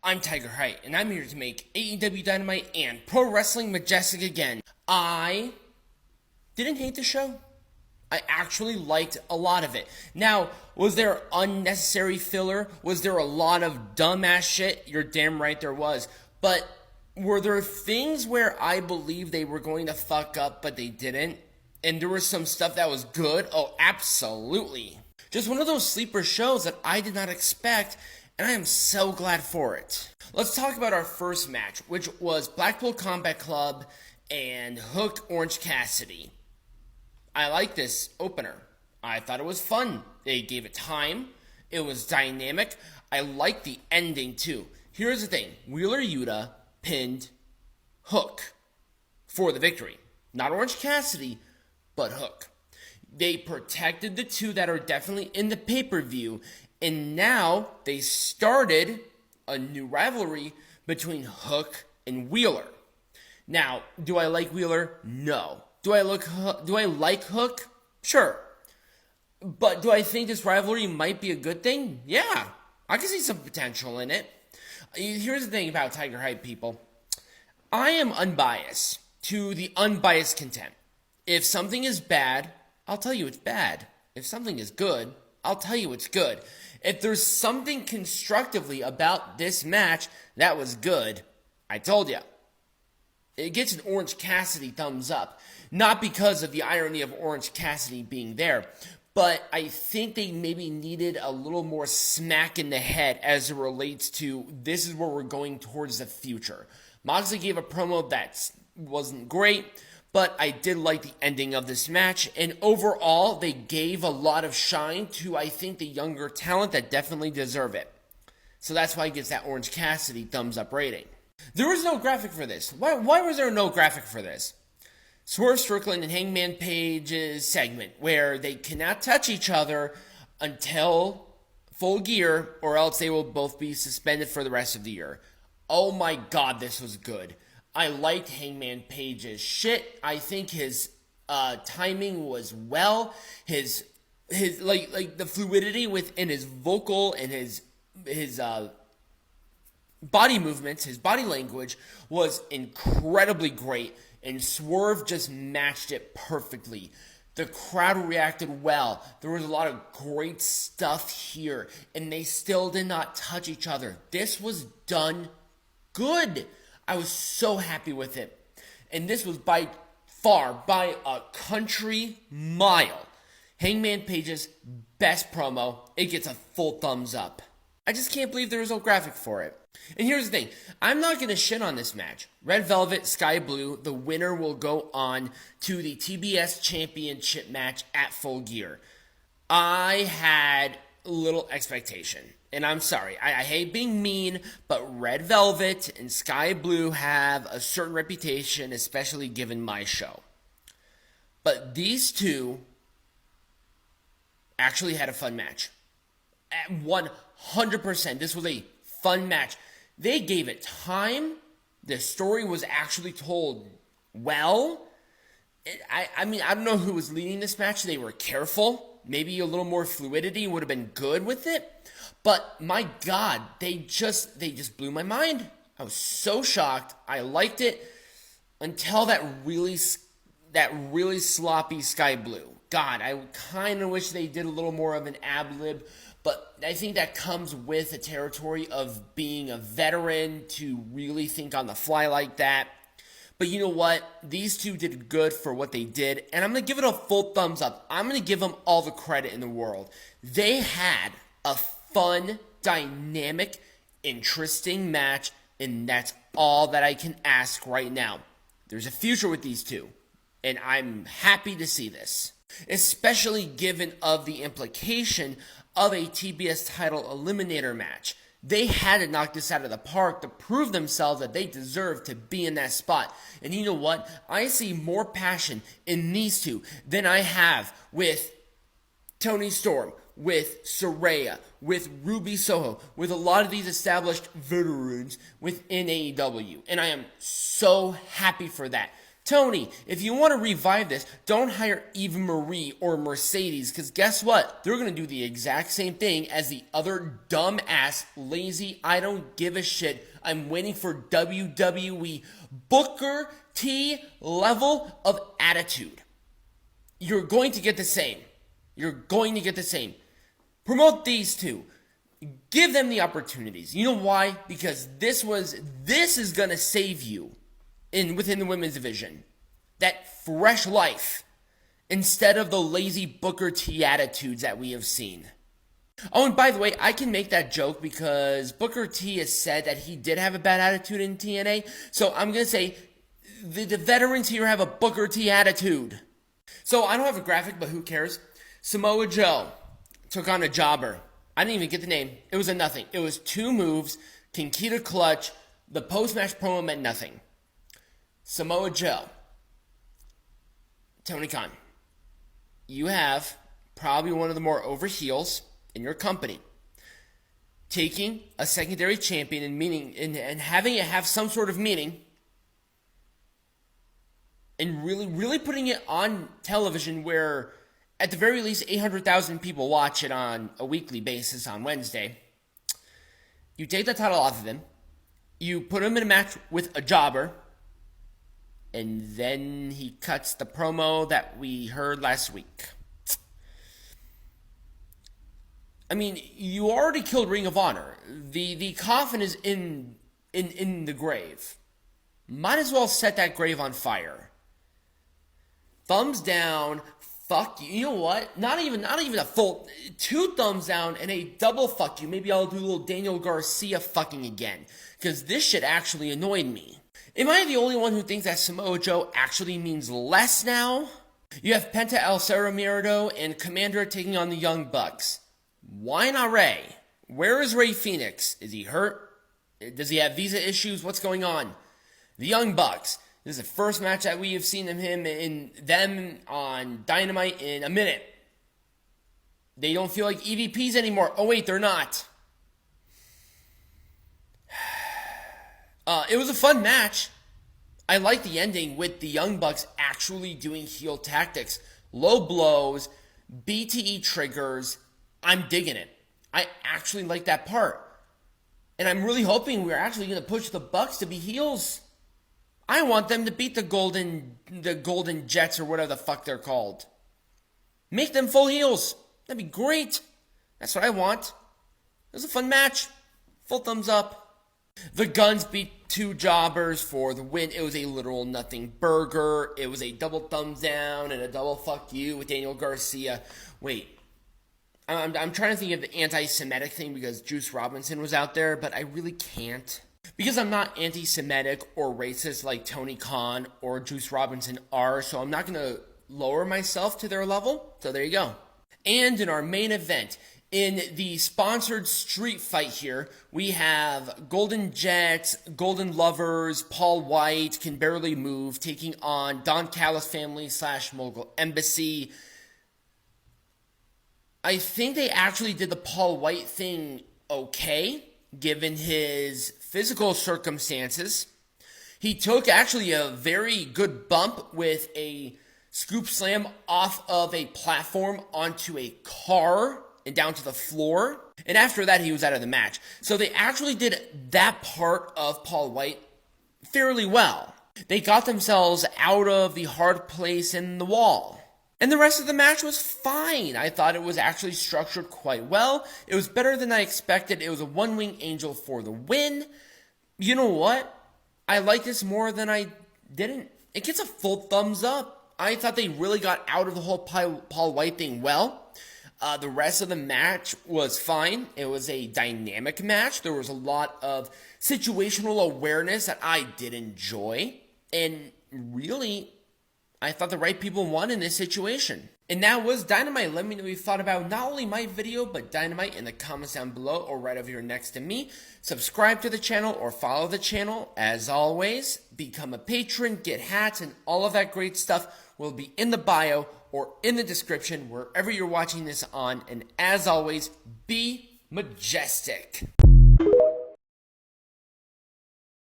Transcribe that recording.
I'm Tiger Height, and I'm here to make AEW Dynamite and Pro Wrestling Majestic again. I didn't hate the show. I actually liked a lot of it. Now, was there unnecessary filler? Was there a lot of dumbass shit? You're damn right there was. But were there things where I believed they were going to fuck up, but they didn't? And there was some stuff that was good? Oh, absolutely. Just one of those sleeper shows that I did not expect, and I am so glad for it. Let's talk about our first match, which was Blackpool Combat Club and Hook Orange Cassidy. I like this opener. I thought it was fun. They gave it time. It was dynamic. I liked the ending too. Here's the thing. Wheeler Yuta pinned Hook for the victory. Not Orange Cassidy, but Hook. They protected the two that are definitely in the pay-per-view, and now they started a new rivalry between Hook and Wheeler. Now, do I like Wheeler? No. Do I like Hook? Sure. But do I think this rivalry might be a good thing? Yeah. I can see some potential in it. Here's the thing about Tiger Hype, people. I am unbiased to the unbiased content. If something is bad, I'll tell you it's bad. If something is good, I'll tell you it's good. If there's something constructively about this match that was good, I told you. It gets an Orange Cassidy thumbs up. Not because of the irony of Orange Cassidy being there, but I think they maybe needed a little more smack in the head as it relates to this is where we're going towards the future. Moxley gave a promo that wasn't great, but I did like the ending of this match, and overall, they gave a lot of shine to, I think, the younger talent that definitely deserve it. So that's why it gets that Orange Cassidy thumbs up rating. There was no graphic for this. Why was there no graphic for this? Swerve, Strickland, and Hangman Page's segment, where they cannot touch each other until Full Gear, or else they will both be suspended for the rest of the year. Oh my god, this was good. I liked Hangman Page's shit. I think his timing was well. His like the fluidity within his vocal and his body movements, his body language was incredibly great, and Swerve just matched it perfectly. The crowd reacted well. There was a lot of great stuff here, and they still did not touch each other. This was done good. I was so happy with it. And this was by far, by a country mile, Hangman Page's best promo. It gets a full thumbs up. I just can't believe there was no graphic for it. And here's the thing. I'm not going to shit on this match. Red Velvet, Skye Blue, the winner will go on to the TBS Championship match at Full Gear. I had little expectation. And I'm sorry, I hate being mean, but Red Velvet and Skye Blue have a certain reputation, especially given my show. But these two actually had a fun match. At 100%, this was a fun match. They gave it time. The story was actually told well. I mean, I don't know who was leading this match. They were careful. Maybe a little more fluidity would have been good with it. But my God, they just blew my mind. I was so shocked. I liked it until that really sloppy Skye Blue. God, I kind of wish they did a little more of an ad-lib, but I think that comes with the territory of being a veteran to really think on the fly like that. But you know what? These two did good for what they did, and I'm going to give it a full thumbs up. I'm going to give them all the credit in the world. They had a fun, dynamic, interesting match, and that's all that I can ask right now. There's a future with these two, and I'm happy to see this, especially given of the implication of a TBS title eliminator match. They had to knock this out of the park to prove themselves that they deserve to be in that spot. And you know what? I see more passion in these two than I have with Toni Storm, with Saraya, with Ruby Soho, with a lot of these established veterans within AEW. And I am so happy for that. Tony, if you want to revive this, don't hire Eva Marie or Mercedes, because guess what? They're going to do the exact same thing as the other dumbass, lazy, I don't give a shit. I'm waiting for WWE Booker T level of attitude. You're going to get the same. You're going to get the same. Promote these two. Give them the opportunities. You know why? Because this is going to save you within the women's division. That fresh life instead of the lazy Booker T attitudes that we have seen. Oh, and by the way, I can make that joke because Booker T has said that he did have a bad attitude in TNA. So I'm going to say the veterans here have a Booker T attitude. So I don't have a graphic, but who cares? Samoa Joe took on a jobber. I didn't even get the name. It was a nothing. It was 2 moves, Kinkita clutch. The post-match promo meant nothing. Samoa Joe, Tony Khan, you have probably one of the more over heels in your company. Taking a secondary champion and having it have some sort of meaning and really putting it on television where at the very least 800,000 people watch it on a weekly basis on Wednesday. You take the title off of him, you put him in a match with a jobber, and then he cuts the promo that we heard last week. I mean, you already killed Ring of Honor. The coffin is in the grave. Might as well set that grave on fire. Thumbs down. Fuck you. You know what? Not even a full 2 thumbs down and a double fuck you. Maybe I'll do a little Daniel Garcia fucking again. Because this shit actually annoyed me. Am I the only one who thinks that Samoa Joe actually means less now? You have Penta El Miedo and Komander taking on the Young Bucks. Why not Ray? Where is Ray Phoenix? Is he hurt? Does he have visa issues? What's going on? The Young Bucks. This is the first match that we have seen them on Dynamite in a minute. They don't feel like EVPs anymore. Oh wait, they're not. It was a fun match. I like the ending with the Young Bucks actually doing heel tactics. Low blows, BTE triggers. I'm digging it. I actually like that part. And I'm really hoping we're actually going to push the Bucks to be heels. I want them to beat the Golden Jets or whatever the fuck they're called. Make them full heels. That'd be great. That's what I want. It was a fun match. Full thumbs up. The Guns beat 2 jobbers for the win. It was a literal nothing burger. It was a double thumbs down and a double fuck you with Daniel Garcia. Wait. I'm trying to think of the anti-Semitic thing because Juice Robinson was out there, but I really can't. Because I'm not anti-Semitic or racist like Tony Khan or Juice Robinson are, so I'm not going to lower myself to their level. So there you go. And in our main event, in the sponsored street fight here, we have Golden Jets, Golden Lovers, Paul White, Can Barely Move, taking on Don Callis family / Mogul Embassy. I think they actually did the Paul White thing okay, given his physical circumstances. He took actually a very good bump with a scoop slam off of a platform onto a car and down to the floor. And after that, he was out of the match. So they actually did that part of Paul White fairly well. They got themselves out of the hard place in the wall. And the rest of the match was fine. I thought it was actually structured quite well. It was better than I expected. It was a one-wing angel for the win. You know what? I like this more than I didn't. It gets a full thumbs up. I thought they really got out of the whole Paul White thing well. The rest of the match was fine. It was a dynamic match. There was a lot of situational awareness that I did enjoy. And really, I thought the right people won in this situation. And that was Dynamite. Let me know what you thought about not only my video, but Dynamite in the comments down below or right over here next to me. Subscribe to the channel or follow the channel. As always, become a patron, get hats, and all of that great stuff will be in the bio or in the description wherever you're watching this on. And as always, be majestic.